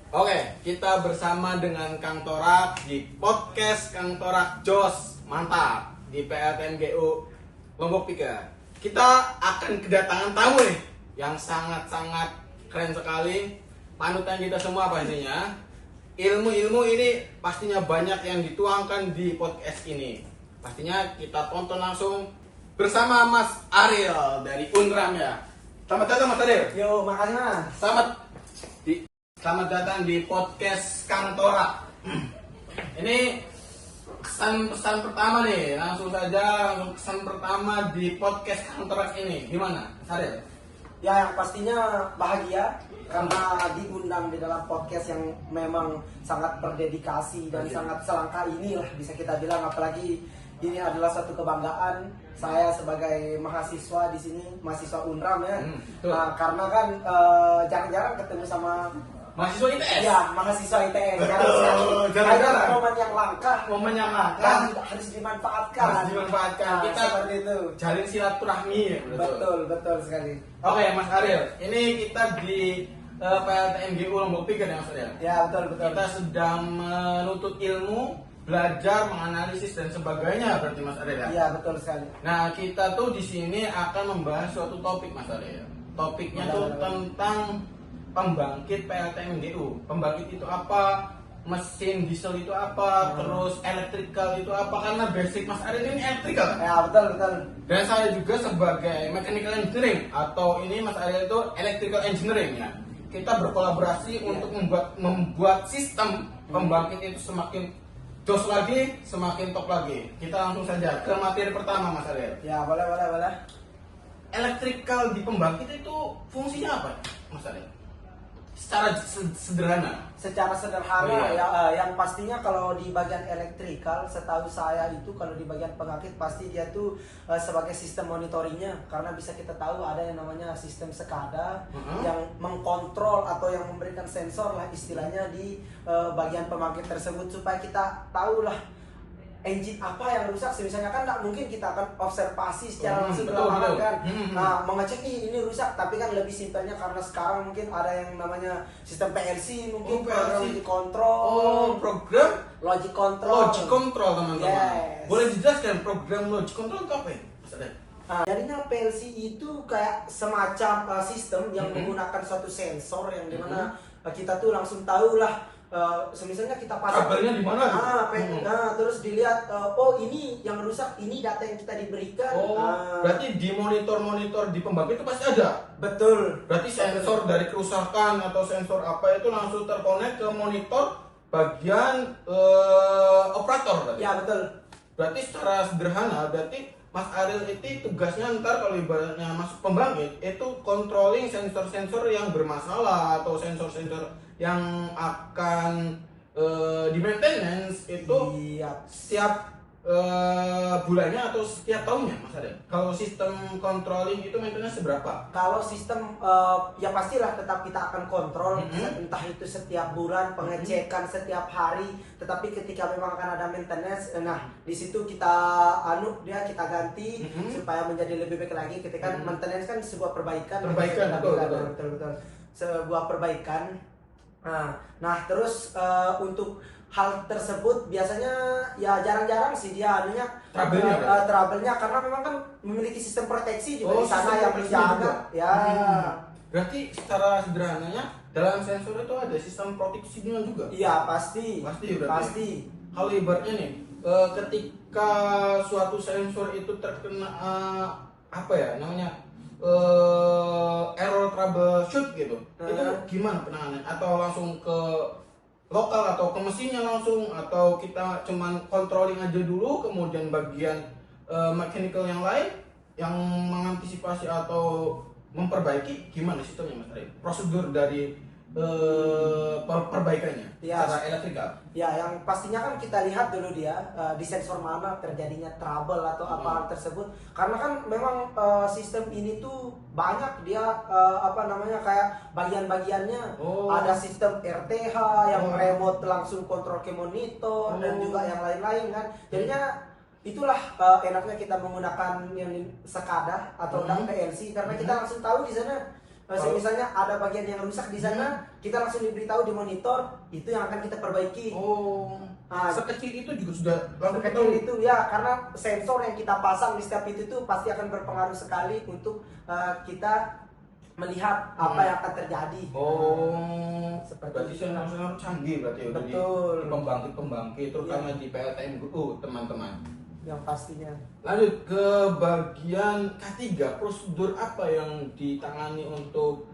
Oke, kita bersama dengan Kang Torak di podcast Kang Torak Jos Mantap di PLTNGU Lombok 3. Kita akan kedatangan tamu nih yang sangat-sangat keren sekali. Panutan kita semua pastinya. Ilmu-ilmu ini pastinya banyak yang dituangkan di podcast ini. Pastinya kita tonton langsung bersama Mas Ariel dari Unram ya. Selamat datang Mas Ariel. Yo, makasih Mas. Selamat datang di podcast Kang Torak. Ini pesan pertama nih, langsung pesan pertama di podcast Kang Torak ini. Gimana, Saril? Ya, yang pastinya bahagia karena diundang di dalam podcast yang memang sangat berdedikasi dan sangat selangkah inilah bisa kita bilang, apalagi ini adalah satu kebanggaan saya sebagai mahasiswa di sini, mahasiswa Unram ya. Nah, karena kan jarang-jarang ketemu sama Mahasiswa ITS? Ya, mahasiswa ITS. Jarang-jarang. Momen yang langka. Momen yang langka. Harus dimanfaatkan. Nah, kita seperti itu. Jalin silaturahmi ya. Betul sekali. Oke, Mas Ariel. Ini kita di PLTNGU Lombok 3 ya, Mas Ariel. Ya, betul. Kita sedang menuntut ilmu, belajar, menganalisis dan sebagainya berarti Mas Ariel ya? Iya, betul sekali. Nah, kita tuh di sini akan membahas suatu topik Mas Ariel. Topiknya tuh tentang pembangkit PLTNGU. Pembangkit itu apa? Mesin diesel itu apa? Terus elektrikal itu apa? Karena basic Mas Ariel ini elektrikal kan? Ya, betul. Dan saya juga sebagai mechanical engineering atau ini Mas Ariel itu electrical engineering ya. Kita berkolaborasi untuk membuat sistem pembangkit itu semakin dos lagi, semakin top lagi. Kita langsung saja ke materi pertama Mas Ariel. Ya, boleh. Elektrikal di pembangkit itu fungsinya apa Mas Ariel? Secara sederhana. Secara sederhana Oh, iya. yang pastinya kalau di bagian elektrikal, setahu saya itu kalau di bagian pengakit pasti dia tuh sebagai sistem monitoringnya, karena bisa kita tahu ada yang namanya sistem SCADA yang mengkontrol atau yang memberikan sensor lah istilahnya di bagian pembangkit tersebut supaya kita tahu lah engine apa yang rusak. Misalnya kan nggak mungkin kita akan observasi secara langsung di lapangan kan. Nah, mengecek ini rusak, tapi kan lebih simpelnya karena sekarang mungkin ada yang namanya sistem PLC, mungkin program logic control. Program Logic control. logic control teman-teman. Yes. Boleh dijelaskan program logic control itu apa ya Mas Ariel? Nah, jadinya PLC itu kayak semacam sistem yang menggunakan suatu sensor yang dimana kita tuh langsung tahu lah. Misalnya kita pasang kabelnya di mana? Terus dilihat, oh ini yang rusak, ini data yang kita diberikan. Berarti di monitor di pembangkit itu pasti ada. Betul. Berarti sensor dari kerusakan atau sensor apa itu langsung terkonek ke monitor bagian operator berarti. Ya, betul. Berarti secara sederhana berarti Mas Ariel itu tugasnya ntar kalau ibaratnya masuk pembangkit itu controlling sensor-sensor yang bermasalah atau sensor-sensor yang akan di maintenance itu setiap bulannya atau setiap tahunnya Mas Ariel. Kalau sistem controlling itu maintenance seberapa? Kalau sistem ya pastilah tetap kita akan kontrol, entah itu setiap bulan, pengecekan setiap hari. Tetapi ketika memang akan ada maintenance, nah di situ kita kita ganti supaya menjadi lebih baik lagi. Ketika maintenance kan sebuah perbaikan. Betul. Sebuah perbaikan. Nah terus untuk hal tersebut biasanya ya jarang-jarang sih dia trouble-nya karena memang kan memiliki sistem proteksi juga di sana yang menjaga ya. Berarti secara sederhananya dalam sensor itu ada sistem proteksinya juga. Iya, pasti. Kalau ibaratnya nih ketika suatu sensor itu terkena error troubleshoot gitu, itu gimana penanganannya? Atau langsung ke lokal atau ke mesinnya langsung, atau kita cuman controlling aja dulu, kemudian bagian mechanical yang lain yang mengantisipasi atau memperbaiki, gimana sistemnya Mas Ariel? Prosedur dari perbaikannya secara elektrikal. Ya, yang pastinya kan kita lihat dulu dia di sensor mana terjadinya trouble atau apa tersebut. Karena kan memang sistem ini tuh banyak dia kayak bagian-bagiannya. Ada sistem RTH yang remote langsung kontrol ke monitor dan juga yang lain-lain kan. Jadinya itulah enaknya kita menggunakan yang SCADA atau PLC karena kita langsung tahu di sana Misalnya ada bagian yang rusak di sana, kita langsung diberitahu di monitor, itu yang akan kita perbaiki. Oh, sekecil itu juga sudah langsung Sekecil tahu. itu ya, karena sensor yang kita pasang di setiap itu tuh pasti akan berpengaruh sekali untuk kita melihat apa yang akan terjadi. Oh, Seperti berarti itu. sensor canggih berarti ya, Betul. di pembangkit terutama di PLTN teman-teman. Yang pastinya. Lanjut ke bagian K3, prosedur apa yang ditangani untuk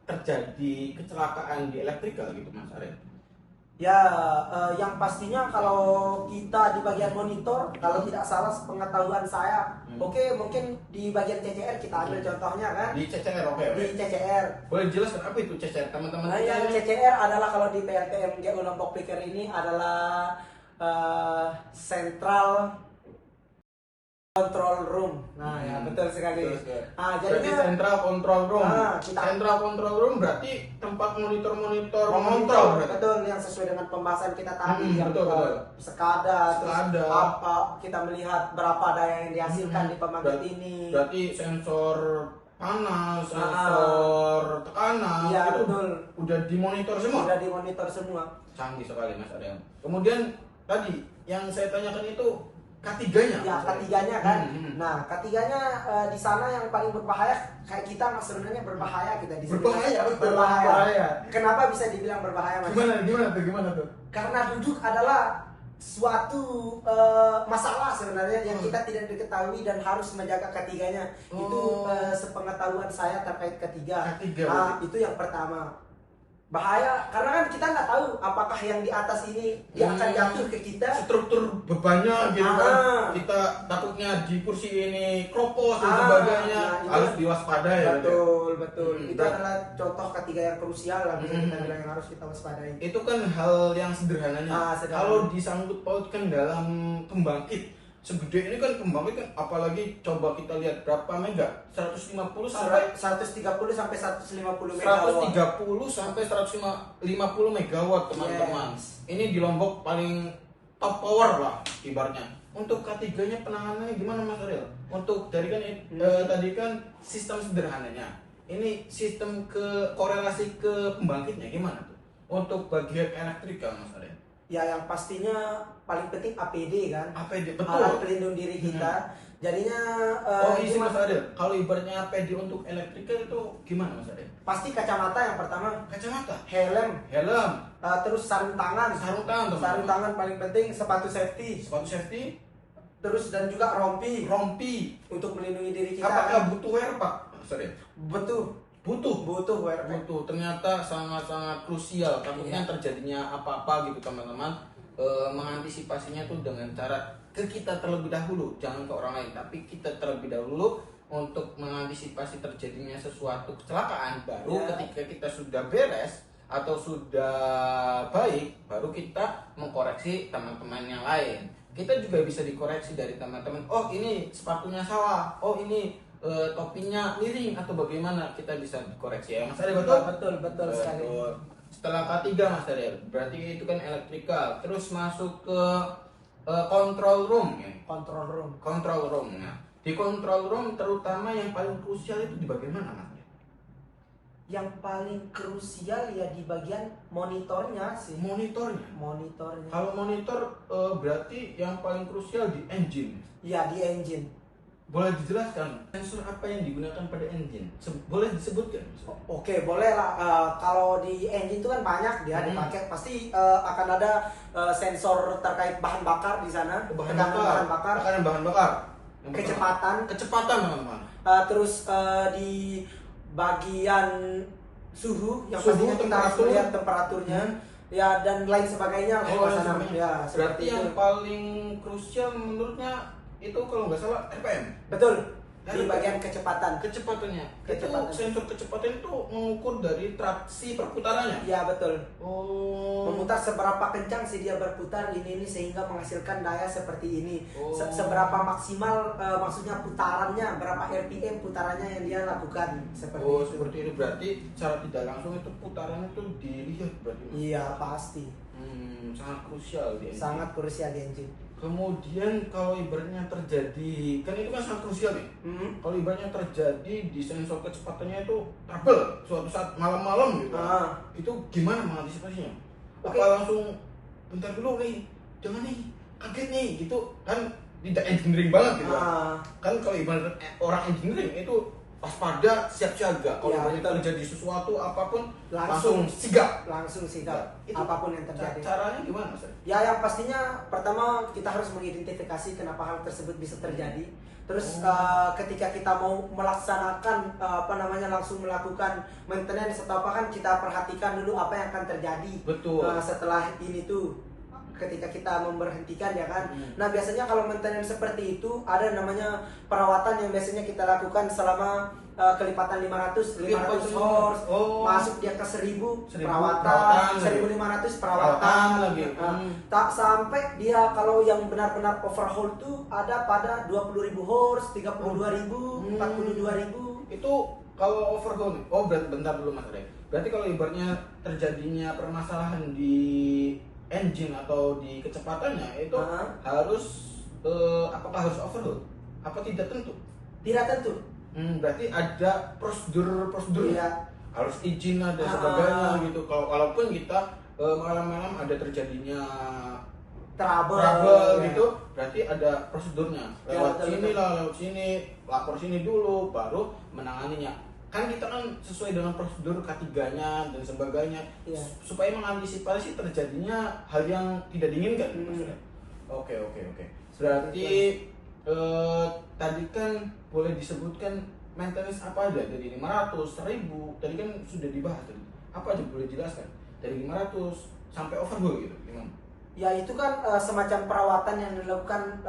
terjadi kecelakaan di elektrikal gitu Mas Arya? Ya, yang pastinya kalau kita di bagian monitor, kalau tidak salah pengetahuan saya, oke, mungkin di bagian CCR kita ambil contohnya kan. Di CCR oke. Di CCR. Boleh jelaskan apa itu CCR teman-teman? Nah, yang CCR adalah kalau di PLTM GU Lombok Piker ini adalah Central Control Room. Nah, ya betul sekali. Jadi Central Control Room. Central Control Room berarti tempat monitor-monitor mengontrol. Betul, yang sesuai dengan pembahasan kita tadi, yang betul. sekada, terus apa kita melihat berapa daya yang dihasilkan di pembangkit ini. Berarti sensor panas, sensor tekanan, ya, itu betul. udah dimonitor semua. Udah dimonitor semua. Canggih sekali Mas Adam. Kemudian tadi yang saya tanyakan itu K3-nya. Ya, K3-nya kan. Nah, K3-nya di sana yang paling berbahaya, kayak kita mas sebenarnya berbahaya kita di sini. Berbahaya. Kenapa bisa dibilang berbahaya Mas? Gimana tuh? Karena duduk adalah suatu masalah sebenarnya yang kita tidak diketahui dan harus menjaga K3-nya. Itu sepengetahuan saya terkait K3. Nah, itu yang pertama. Bahaya karena kan kita nggak tahu apakah yang di atas ini dia akan jatuh ke kita, struktur bebannya gitu kan, kita takutnya di kursi ini kropos dan sebagainya, harus diwaspadai. Betul. Itu adalah contoh ketiga yang krusial lah bisa kita bilang yang harus kita waspadai. Itu kan hal yang sederhananya. Kalau disangkut pautkan dalam pembangkit segede ini kan, pembangkit kan, apalagi coba kita lihat berapa mega, 130 sampai 150 sampai 150 megawatt teman-teman. Ini di Lombok paling top power lah ibaratnya. Untuk K3-nya penanganannya gimana Mas Ariel? Untuk dari kan tadi kan sistem sederhananya. Ini sistem korelasi ke pembangkitnya gimana tuh? Untuk bagian elektrikal Mas Ariel? Ya, yang pastinya paling penting APD kan. APD betul. Alat pelindung diri kita. Jadinya isi Mas Adil. Kalau ibaratnya APD untuk elektrikal itu gimana Mas Adil? Pasti kacamata yang pertama. Kacamata. Helm. Terus sarung tangan. Sarung tangan paling penting, sepatu safety. Terus dan juga rompi untuk melindungi diri kita. Apakah butuh wear Pak? Mas Adil? Butuh wear. Ternyata sangat-sangat krusial. Takutnya terjadinya apa-apa gitu teman-teman. Mengantisipasinya tuh dengan cara ke kita terlebih dahulu, jangan ke orang lain, tapi kita terlebih dahulu untuk mengantisipasi terjadinya sesuatu kecelakaan. Baru ketika kita sudah beres atau sudah baik, baru kita mengkoreksi teman-teman yang lain. Kita juga bisa dikoreksi dari teman-teman. Oh ini sepatunya salah. Oh ini topinya miring atau bagaimana, kita bisa dikoreksi ya Mas Ariel. Betul sekali. Setelah K3 Mas Ariel, berarti itu kan elektrikal, terus masuk ke control room ya. Control room. Nah, di control room terutama yang paling krusial itu di bagian mana Mas? Yang paling krusial ya di bagian monitornya sih. Monitornya. Kalau monitor berarti yang paling krusial di engine. Ya, di engine. Boleh dijelaskan sensor apa yang digunakan pada engine? Boleh disebutkan? Oke, boleh lah. Kalau di engine itu kan banyak dia dipakai. Pasti akan ada sensor terkait bahan bakar di sana. Tekanan bahan bakar. Kecepatan teman-teman. Terus di bagian suhu yang suhu, pastinya kita harus lihat temperaturnya. Ya, dan lain sebagainya. Ya, berarti yang paling krusial menurutnya itu kalau nggak salah RPM. Betul. Di bagian kecepatannya. Itu sensor kecepatan itu mengukur dari traksi perputarannya. Ya, betul. Oh. Memutar seberapa kencang sih dia berputar ini sehingga menghasilkan daya seperti ini. Seberapa maksimal maksudnya putarannya, berapa RPM putarannya yang dia lakukan seperti itu. Seperti itu berarti secara tidak langsung itu putarannya itu dilihat berarti. Iya, pasti. Sangat krusial di engine. Sangat krusial di engine. Kemudian kalau ibaratnya terjadi, kan itu kan sangat krusial nih. Kalau ibaratnya terjadi di sensor kecepatannya itu trouble suatu saat malam-malam gitu, itu gimana mengantisipasinya? Oke. Apa langsung bentar dulu nih, jangan nih, kaget nih gitu kan, tidak engineering banget gitu kan. Kalau ibarat orang engineering itu waspada, siap siaga. Kalau ibaratnya terjadi sesuatu apapun langsung sigap. Itu apapun yang terjadi. Caranya gimana Mas? Ya, yang pastinya pertama kita harus mengidentifikasi kenapa hal tersebut bisa terjadi. Terus ketika kita mau melaksanakan langsung melakukan maintenance atau apa, kan kita perhatikan dulu apa yang akan terjadi. Betul. Setelah ini tuh ketika kita memberhentikan ya kan. Nah, biasanya kalau maintenance seperti itu ada namanya perawatan yang biasanya kita lakukan selama kelipatan 500 horse, masuk dia ke 1000 perawatan, 1500 perawatan lagi. Tak sampai dia kalau yang benar-benar overhaul tuh ada pada 20.000 horse, 32.000, 42.000. Itu kalau overhaul. Oh, bentar dulu Mas Rey. Berarti kalau ibaratnya terjadinya permasalahan di engine atau di kecepatannya itu harus apakah harus overhaul? Apa tidak tentu? Tidak tentu. Berarti ada prosedur Iya. harus izin dan sebagainya gitu. Walaupun kita malam-malam ada terjadinya trouble gitu, berarti ada prosedurnya. Lewat sini, lapor sini dulu, baru menanganinya. Kan kita kan sesuai dengan prosedur K3-nya dan sebagainya, supaya mengantisipasi terjadinya hal yang tidak diinginkan. Oke. Berarti tadi kan boleh disebutkan maintenance apa aja dari 500, 1000, tadi kan sudah dibahas tadi. Apa aja boleh jelaskan? Dari 500 sampai overhaul gitu, gimana? Ya, itu kan semacam perawatan yang dilakukan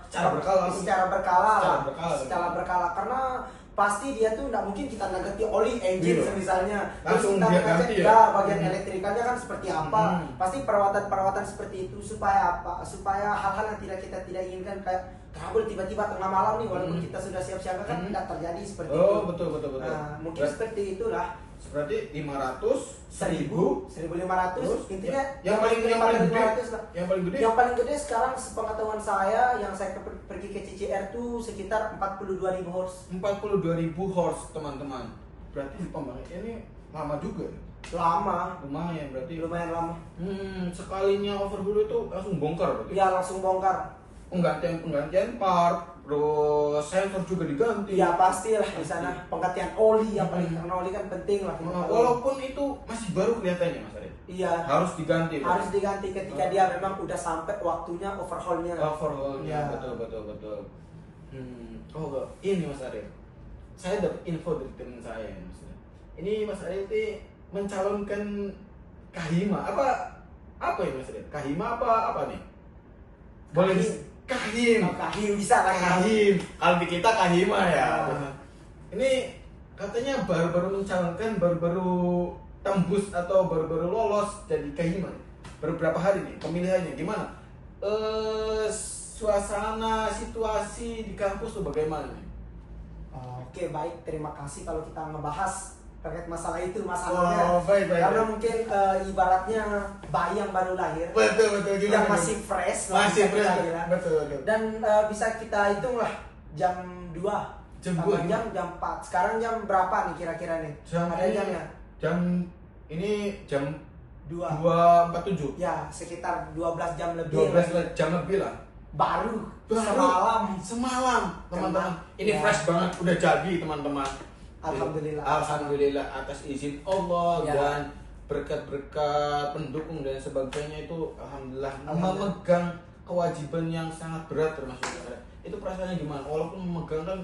secara berkala karena pasti dia tuh nggak mungkin kita ganti oli engine misalnya langsung kita dia ganti ya bagian elektrikalnya kan seperti apa. Pasti perawatan seperti itu supaya apa? Supaya hal-hal yang kita tidak inginkan kayak trouble tiba-tiba tengah malam nih, walaupun kita sudah siap-siaga kan tidak terjadi seperti itu. Betul. Nah, mungkin seperti itulah. Berarti 500, 1000, 1500, intinya yang paling gede. Yang paling gede sekarang sepengetahuan saya yang saya pergi ke CCR tuh sekitar 42.000 horse. 42.000 horse, teman-teman. Berarti pembangkitnya ini lama juga. Lumayan lama. Sekalinya overhaul itu langsung bongkar berarti. Iya, langsung bongkar. Penggantian part, terus sensor juga diganti. Ya pastilah di sana penggantian oli yang paling, karena oli kan penting lah. Walaupun itu masih baru kelihatannya Mas Arif. Iya. Harus diganti. Harus diganti ketika dia memang udah sampai waktunya overhaulnya. Betul. Ini Mas Arif. Saya dapat info dari teman saya Mas Arif. Ini Mas Arif ini mencalonkan Kahima. Apa ya Mas Arif? Kahima apa nih? Boleh Kahim bisa lah. Kahim. Kalau di kita Kahima ya. Ini katanya baru-baru mencalonkan, baru-baru tembus atau baru-baru lolos jadi Kahima. Baru berapa hari nih pemilihannya? Gimana? Suasana situasi di kampus tuh bagaimana nih? Oke, baik. Terima kasih kalau kita ngebahas terkait masalah itu, masalahnya. Baik. Karena mungkin ibaratnya bayi yang baru lahir. Betul. Yang masih fresh. Betul. Dan bisa kita hitung lah jam 2. Jam 4. Sekarang jam berapa nih kira-kira nih? Ada jamnya? Jam 2.47. Ya, sekitar 12 jam lebih. 12 jam lebih lah. Baru. Semalam, teman-teman. Ini fresh banget, udah jadi, teman-teman. Alhamdulillah atas izin Allah dan berkat-berkat pendukung dan sebagainya itu alhamdulillah memegang kewajiban yang sangat berat termasuk itu perasaannya gimana? Walaupun memegang kan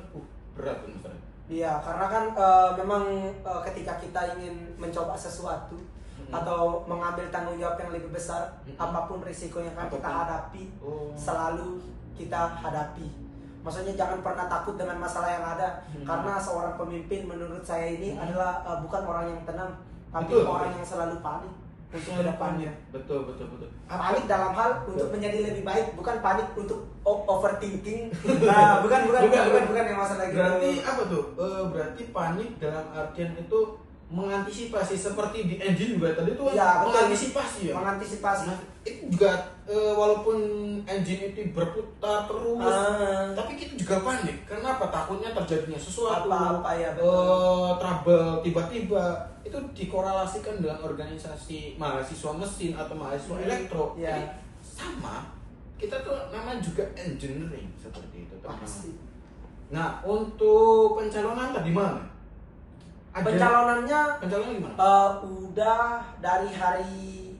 berat kan Mas. Iya, karena kan memang ketika kita ingin mencoba sesuatu atau mengambil tanggung jawab yang lebih besar, apapun risiko yang akan kita hadapi, selalu kita hadapi. Maksudnya jangan pernah takut dengan masalah yang ada, karena seorang pemimpin menurut saya ini adalah bukan orang yang tenang, tapi orang yang selalu panik untuk kedepannya. Betul. Panik dalam hal untuk menjadi lebih baik, bukan panik untuk overthinking. Bukan yang masalah gitu. Berarti apa tuh? Berarti panik dalam artian itu mengantisipasi seperti di engine juga tadi tuh Ya, betul. mengantisipasi ya. Mengantisipasi. Nah, itu juga walaupun engine itu berputar terus, tapi kita juga panik. Kenapa? Takutnya terjadinya sesuatu, Apa-apa, ya, betul. trouble tiba-tiba. Itu dikorelasikan dengan organisasi mahasiswa mesin atau mahasiswa elektro. Ya. Jadi sama, kita tuh namanya juga engineering seperti itu, teman-teman. Pasti. Nah, untuk pencalonan tadi mana? Pencalonannya Gimana? udah dari hari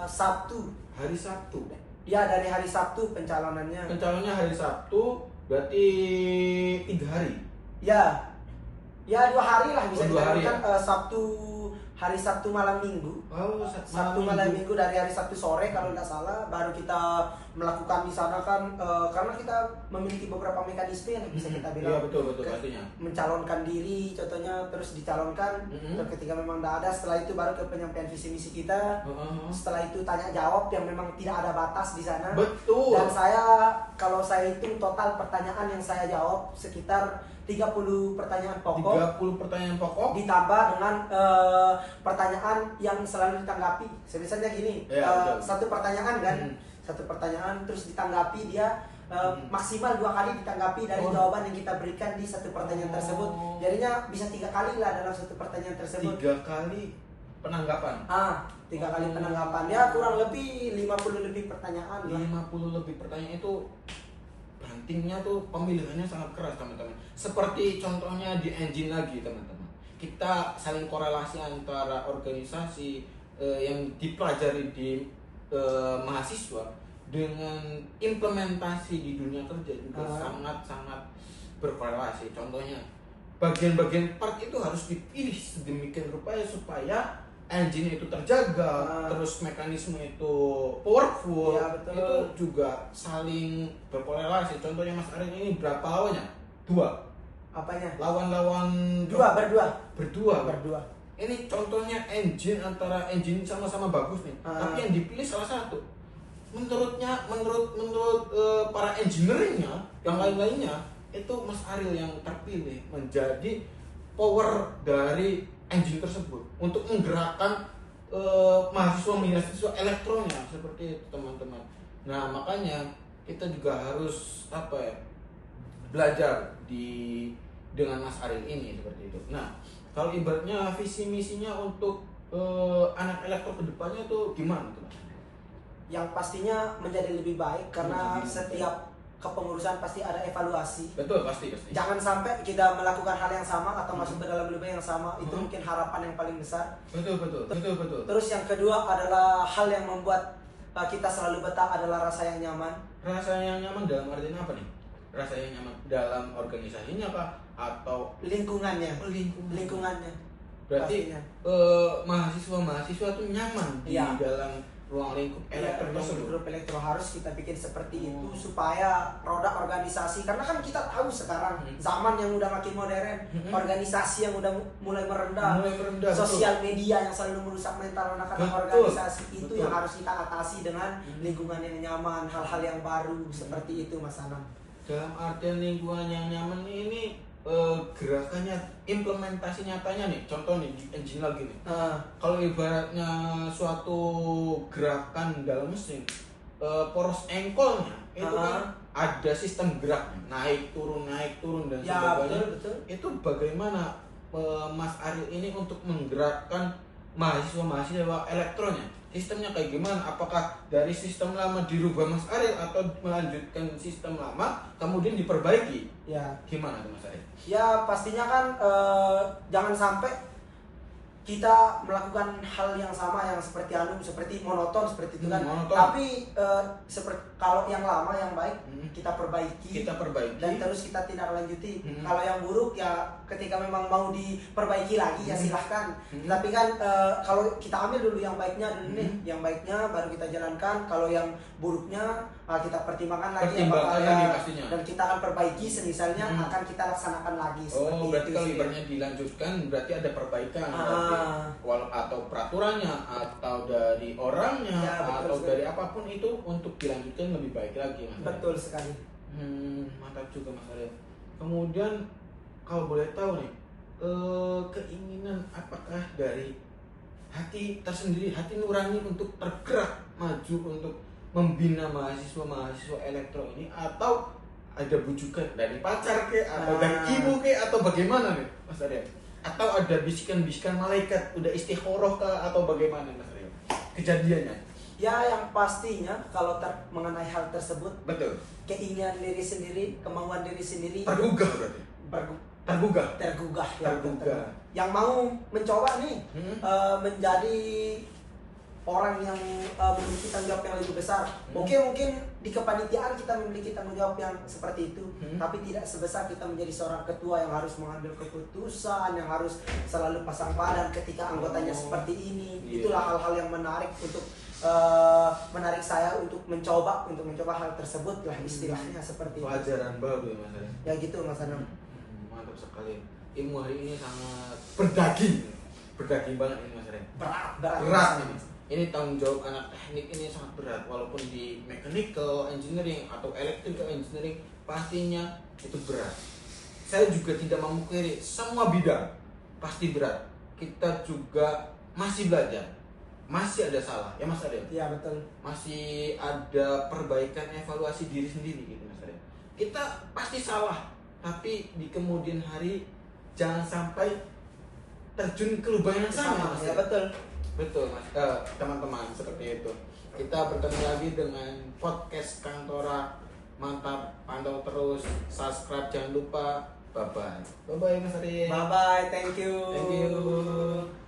Sabtu. Hari Sabtu. Ya, dari hari Sabtu pencalonannya. Pencalonnya hari Sabtu, berarti 3 hari. Ya, 2 hari lah bisa 2 hari dikatakan. Hari Sabtu malam Minggu. Oh, Sabtu malam minggu dari hari Sabtu sore kalau tidak salah baru kita melakukan di sana kan, karena kita memiliki beberapa mekanisme yang bisa kita bilang. Iya, betul pastinya. Mencalonkan diri contohnya, terus dicalonkan. Terus ketika memang tidak ada, setelah itu baru ke penyampaian visi misi kita. Setelah itu tanya jawab yang memang tidak ada batas di sana. Betul. Dan kalau saya hitung total pertanyaan yang saya jawab sekitar 30 pertanyaan pokok. 30 pertanyaan pokok Ditambah dengan pertanyaan yang selalu ditanggapi. Misalnya gini, Ya, satu pertanyaan kan, satu pertanyaan terus ditanggapi dia maksimal 2 kali ditanggapi dari jawaban yang kita berikan di satu pertanyaan tersebut. Jadinya bisa 3 kali lah dalam satu pertanyaan tersebut. 3 kali penanggapan. 3 kali penanggapan. Ya kurang lebih 50 lebih pertanyaan lah. 50 lebih pertanyaan itu pentingnya tuh pemilihannya sangat keras, teman-teman. Seperti contohnya di engine lagi, teman-teman. Kita saling korelasi antara organisasi yang dipelajari di mahasiswa dengan implementasi di dunia kerja juga sangat-sangat berkorelasi. Contohnya, bagian-bagian part itu harus dipilih sedemikian rupanya supaya engine itu terjaga, terus mekanisme itu powerful. Ya, betul. Itu juga saling berkorelasi. Contohnya Mas Arin ini berapa lawannya? 2. Apanya? Lawan-lawan berdua. Ini contohnya engine, antara engine sama-sama bagus nih, tapi yang dipilih salah satu. Menurut para engineeringnya, yang lain-lainnya, itu Mas Aril yang terpilih menjadi power dari engine tersebut untuk menggerakkan mahasiswa elektronya seperti itu, teman-teman. Nah, makanya kita juga harus belajar dengan Mas Aril ini seperti itu. Nah, kalau ibaratnya visi misinya untuk anak elektro kedepannya tuh gimana tuh? Yang pastinya menjadi lebih baik karena setiap kepengurusan pasti ada evaluasi. Betul, pasti. Jangan sampai kita melakukan hal yang sama atau masuk ke dalam lubang yang sama. Itu mungkin harapan yang paling besar. Betul. Terus yang kedua adalah hal yang membuat kita selalu betah adalah rasa yang nyaman. Rasa yang nyaman dalam artian apa nih? Rasa yang nyaman dalam organisasinya apa? Atau Lingkungannya. Berarti mahasiswa tuh nyaman di dalam ruang lingkup elektro tersebut. Grup elektro harus kita bikin seperti itu supaya roda organisasi, karena kan kita tahu sekarang zaman yang udah makin modern, organisasi yang udah mulai merendah, sosial media yang selalu merusak mental anak-anak organisasi. Itu yang harus kita atasi dengan lingkungan yang nyaman, hal-hal yang baru seperti itu, Mas Anam. Dalam artian lingkungan yang nyaman ini gerakannya, implementasi nyatanya nih, contoh nih di engine lagi nih. Kalau ibaratnya suatu gerakan dalam mesin, poros engkolnya itu kan ada sistem geraknya, naik turun dan sebagainya. Betul. Itu bagaimana Mas Aril ini untuk menggerakkan mahasiswa elektronya? Sistemnya kayak gimana? Apakah dari sistem lama dirubah Mas Aril atau melanjutkan sistem lama kemudian diperbaiki? Ya. Gimana tuh Mas Aril? Ya pastinya kan jangan sampai kita melakukan hal yang sama yang seperti monoton seperti itu kan. Tapi kalau yang lama yang baik kita perbaiki dan terus kita tindak lanjuti. Kalau yang buruk ya ketika memang mau diperbaiki lagi ya silahkan. Tapi kan kalau kita ambil dulu yang baiknya dulu nih, yang baiknya baru kita jalankan. Kalau yang buruknya kita pertimbangkan lagi pastinya. dan kita akan perbaiki semisalnya akan kita laksanakan lagi. Berarti kalau ibaratnya dilanjutkan berarti ada perbaikan. Atau peraturannya atau dari orangnya atau dari apapun itu untuk dilanjutkan lebih baik lagi, Mas. Betul sekali. Mantap juga, Mas Arya. Kemudian kalau boleh tahu nih, keinginan apa dari hati tersendiri, hati nurani untuk tergerak maju untuk membina mahasiswa elektro ini, atau ada bujukan dari pacar ke, atau dari ibu ke, atau bagaimana nih Mas Arya? Atau ada bisikan-bisikan malaikat, udah istikharah kah, atau bagaimana Mas Arya kejadiannya? Ya, yang pastinya kalau mengenai hal tersebut, Betul. keinginan diri sendiri, kemauan diri sendiri Tergugah berarti. Tergugah. Tergugah. Yang mau mencoba nih menjadi orang yang memiliki tanggung jawab yang lebih besar. Mungkin di kepanitiaan kita memiliki tanggung jawab yang seperti itu, tapi tidak sebesar kita menjadi seorang ketua yang harus mengambil keputusan, yang harus selalu pasang badan ketika anggotanya seperti ini. Itulah hal-hal yang menarik untuk menarik saya untuk mencoba hal tersebut lah, istilahnya seperti itu. Pelajaran baru ya Mas Arya. Ya gitu Mas Anam. Mantap sekali. Ilmu hari ini sangat berdaging banget ini Mas Arya. Berat ini. Ini tanggung jawab anak teknik ini sangat berat, walaupun di mechanical engineering atau electrical engineering pastinya itu berat. Saya juga tidak memungkiri semua bidang pasti berat. Kita juga masih belajar, masih ada salah ya Mas Arya. Iya betul. Masih ada perbaikan, evaluasi diri sendiri gitu Mas Arya. Kita pasti salah, tapi di kemudian hari jangan sampai terjun ke lubang yang sama Mas Ya Arya. betul Mas, teman-teman, seperti itu. Kita bertemu lagi dengan podcast Kang Torak. Mantap, pantau terus, subscribe jangan lupa. Bye bye. Bye bye Mas Ari. Bye bye, thank you. Thank you.